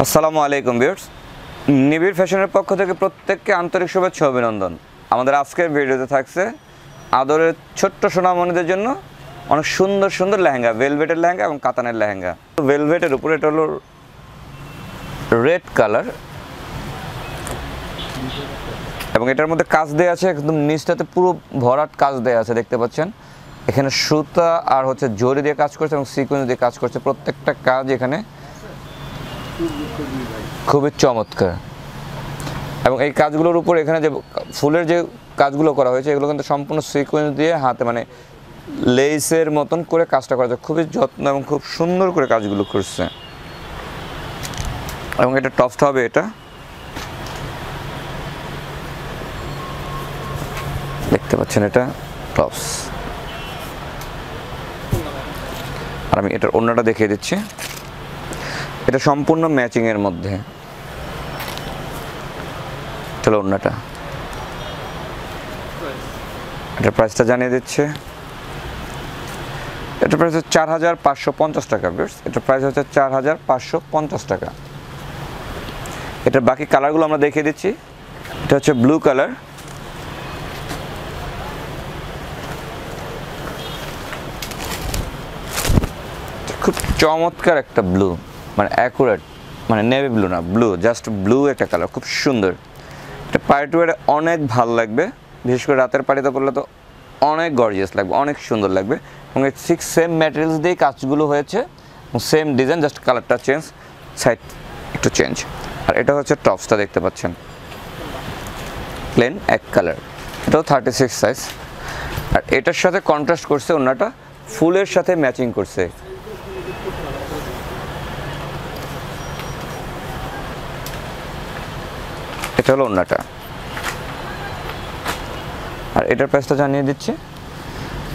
আসসালামু আলাইকুম ভিউয়ার্স, নিবিড় ফ্যাশনের পক্ষ থেকে প্রত্যেককে আন্তরিক শুভেচ্ছা অভিনন্দন। আমাদের আজকের ভিডিওতে থাকছে আদরের ছোট্ট সোনামণিদের জন্য অনেক সুন্দর সুন্দর লেহেঙ্গা, ভেলভেটের লেহেঙ্গা এবং কাতানের লেহেঙ্গা। ভেলভেটের উপরে এটা হলো রেড কালার এবং এটার মধ্যে কাজ দেওয়া আছে, একদম নিচটাতে পুরো ভরাট কাজ দেওয়া আছে, দেখতে পাচ্ছেন। এখানে সুতা আর হচ্ছে জরি দিয়ে কাজ করছে এবং সিকোয়েন্স দিয়ে কাজ করছে। প্রত্যেকটা কাজ এখানে খুবই চমৎকার এবং এই কাজগুলোর উপর এখানে যে ফুলের যে কাজগুলো করা হয়েছে এগুলো কিন্তু সম্পূর্ণ সিকোয়েন্স দিয়ে হাতে মানে লেসের মতন করে কাজটা করা হয়েছে। খুবই যত্ন এবং খুব সুন্দর করে কাজগুলো করছে এবং এটা টপসটা হবে, এটা দেখতে পাচ্ছেন, এটা টপস। আর আমি এটার ওড়নাটা দেখিয়ে দিচ্ছি। এটা সম্পূর্ণ ম্যাচিং এর মধ্যে, চলো ওড়নাটা, এটার প্রাইসটা জানিয়ে দিচ্ছে। এটার প্রাইস হচ্ছে 4550 টাকা। এটার প্রাইস হচ্ছে 4550 টাকা। এটার বাকি কালারগুলো আমরা দেখিয়ে দিচ্ছি। এটা হচ্ছে ব্লু কালার, খুব চমৎকার একটা ব্লু, মানে অ্যাকুরেট, মানে নেভি ব্লু না, ব্লু, জাস্ট ব্লু একটা কালার, খুব সুন্দর। এটা পার্টি ওয়ারে অনেক ভালো লাগবে, বিশেষ করে রাতের পার্টিতে পরলে তো অনেক গর্জিয়াস লাগবে, অনেক সুন্দর লাগবে। এবং ঠিক সেম ম্যাটেরিয়ালস দিয়ে কাজগুলো হয়েছে এবং সেম ডিজাইন, জাস্ট কালারটা চেঞ্জ, সাইড একটু চেঞ্জ। আর এটা হচ্ছে টপসটা, দেখতে পাচ্ছেন, প্লেন এক কালার, এটাও 36 সাইজ। আর এটার সাথে কন্ট্রাস্ট করছে ওড়নাটা, ফুলের সাথে ম্যাচিং করছে। এটা হলো ওড়নাটা। আর এটার প্রাইসটা জানিয়ে দিচ্ছি।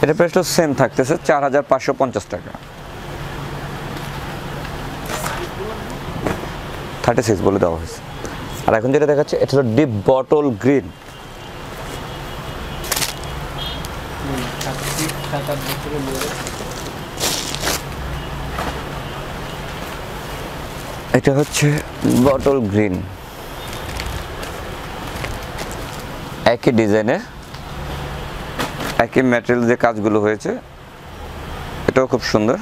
এটার প্রাইসটা সেম থাকতেছে 4550 টাকা। 36 বলে দেওয়া হয়েছে। আর এখন যেটা দেখাচ্ছে এটা হলো ডিপ বটল গ্রিন। এটা হচ্ছে বটল গ্রিন, একই ডিজাইনের, একই ম্যাটেরিয়াল যে কাজগুলো হয়েছে, এটাও খুব সুন্দর।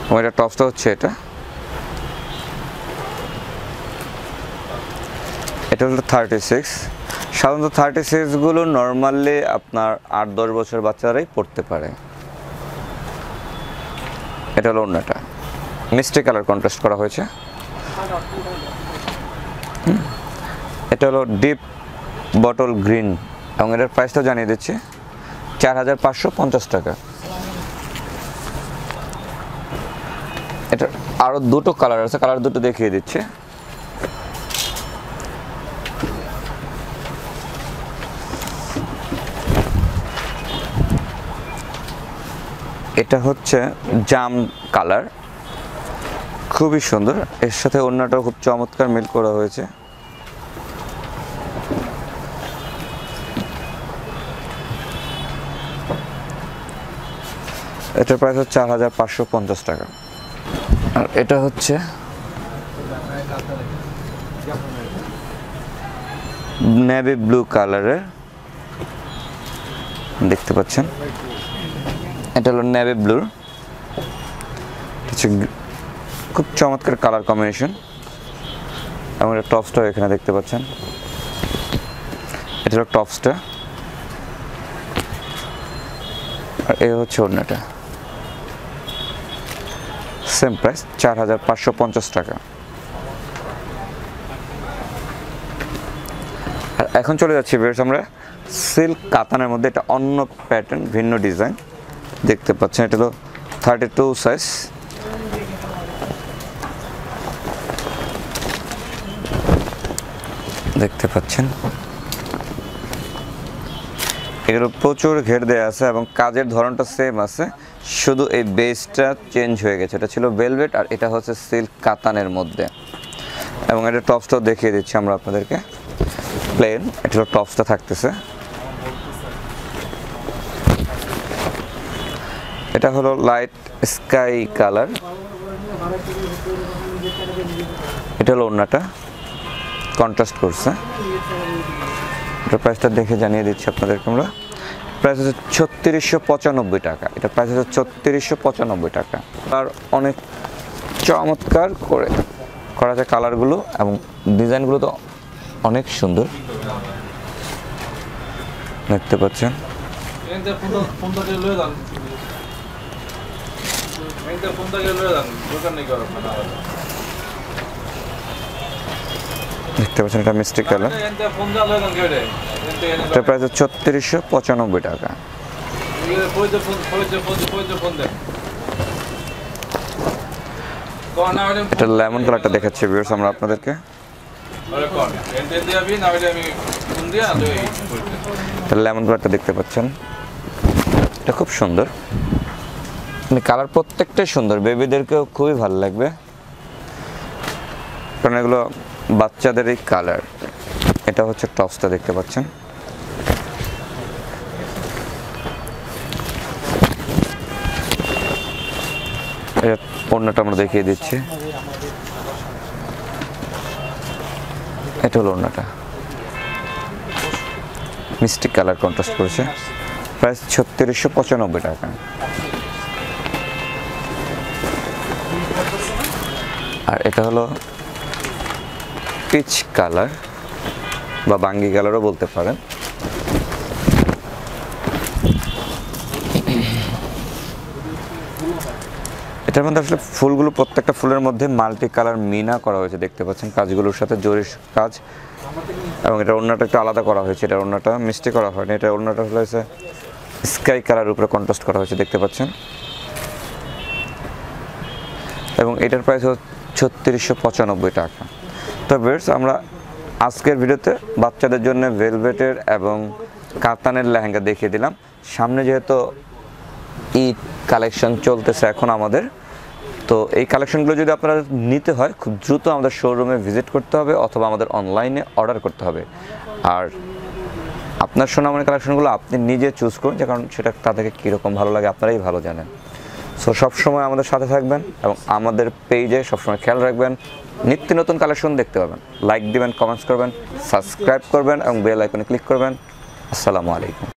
এবং এটা টপসটা হচ্ছে এটা হলো 36। সাধারণত 36গুলো নর্মালি আপনার 8-10 বছর বাচ্চারাই পড়তে পারে। এটা হলো ওড়নাটা, মিষ্টি কালার কন্ট্রাস্ট করা হয়েছে। এটা হলো ডিপ বটল গ্রিন এবং এটার প্রাইসটাও জানিয়ে দিচ্ছি, 4550 টাকা। এটা আরও দুটো কালার আছে, কালার দুটো দেখিয়ে দিচ্ছে। এটা হচ্ছে জাম কালার, খুবই সুন্দর। এর সাথে ওড়নাটাও খুব চমৎকার মিল করা হয়েছে। এটার প্রাইস হচ্ছে 4550 টাকা। আর এটা হচ্ছে নেভি ব্লু কালারের, দেখতে পাচ্ছেন, এটা হলো নেভি ব্লুর, খুব চমৎকার কালার কম্বিনেশন। এবং এটা টপসটাও এখানে দেখতে পাচ্ছেন, এটা হলো টপসটা। আর এই হচ্ছে ওড়নাটা, সেম প্রাইস 4550 টাকা। আর এখন চলে যাচ্ছি বেশ আমরা সিল্ক কাতানের মধ্যে। এটা অন্য প্যাটার্ন, ভিন্ন ডিজাইন, দেখতে পাচ্ছেন। এটা হলো 32 সাইজ। দেখতে পাচ্ছেন এগুলো প্রচুর ঘের দেওয়া আছে এবং কাজের ধরনটা সেম আছে, শুধু এই বেসটা চেঞ্জ হয়ে গেছে। এটা ছিল ভেলভেট আর এটা হচ্ছে সিল্ক কাতানের মধ্যে। এবং এটা টপসটাও দেখিয়ে দিচ্ছি আমরা আপনাদেরকে, প্লেন, এটা হলো টপসটা থাকতেছে। এটা হলো লাইট স্কাই কালার, এটা হলো ওড়নাটা, কন্ট্রাস্ট করছে। এটার প্রাইসটা দেখে জানিয়ে দিচ্ছি আপনাদেরকে আমরা। প্রাইস হচ্ছে 3695 টাকা। এটা প্রাইস হচ্ছে 3695 টাকা। আর অনেক চমৎকার করে করা যায় কালারগুলো এবং ডিজাইনগুলো তো অনেক সুন্দর দেখতে পাচ্ছেন। দেখতে পাচ্ছেন এটা মিষ্টি কালার। এটা প্রাইস 3695 টাকা। এটা লেমন কালারটা দেখাচ্ছি ভিউয়ার্স আমরা আপনাদেরকে। লেমন কালারটা দেখতে পাচ্ছেন, এটা খুব সুন্দর। মানে কালার প্রত্যেকটাই সুন্দর, বেবিদেরকেও খুবই ভালো লাগবে কারণ এগুলো বাচ্চাদের এই কালার। এটা হচ্ছে টপসটা দেখতে পাচ্ছেন। এর ওড়নাটা আমরা দেখিয়ে দিচ্ছি। এটা হলো ওড়নাটা, মিষ্টি কালার কন্ট্রাস্ট করেছে। প্রাইস 3695 টাকা। আর এটা হলো পিচ কালার বা বাঙ্গি কালারও বলতে পারেন। এটার মধ্যে আসলে ফুলগুলো, প্রত্যেকটা ফুলের মধ্যে মাল্টি কালার মিনা করা হয়েছে দেখতে পাচ্ছেন, কাজগুলোর সাথে জরির কাজ। এবং এটা ওড়নাটা একটু আলাদা করা হয়েছে, এটা ওড়নাটা মিষ্টি করা হয়নি, এটা ওড়নাটা হয়েছে স্কাই কালারের উপরে কন্ট্রাস্ট করা হয়েছে দেখতে পাচ্ছেন। এবং এটার প্রাইস হচ্ছে 3695 টাকা। তো ভিউয়ার্স আমরা আজকের ভিডিওতে বাচ্চাদের জন্য ভেলভেটের এবং কাতানের লেহেঙ্গা দেখিয়ে দিলাম। সামনে যেহেতু ঈদ কালেকশন চলতেছে এখন আমাদের, তো এই কালেকশনগুলো যদি আপনারা নিতে হয় খুব দ্রুত আমাদের শোরুমে ভিজিট করতে হবে অথবা আমাদের অনলাইনে অর্ডার করতে হবে। আর আপনার সোনামণি কালেকশনগুলো আপনি নিজে চুজ করুন, যে কারণ সেটা তাদেরকে কীরকম ভালো লাগে আপনারাই ভালো জানেন। সো সবসময় আমাদের সাথে থাকবেন এবং আমাদের পেজে সবসময় খেয়াল রাখবেন, নিত্য নতুন কালেকশন দেখতে পাবেন। লাইক দিবেন, কমেন্টস করবেন, সাবস্ক্রাইব করবেন এবং বেল আইকনে ক্লিক করবেন। আসসালামু আলাইকুম।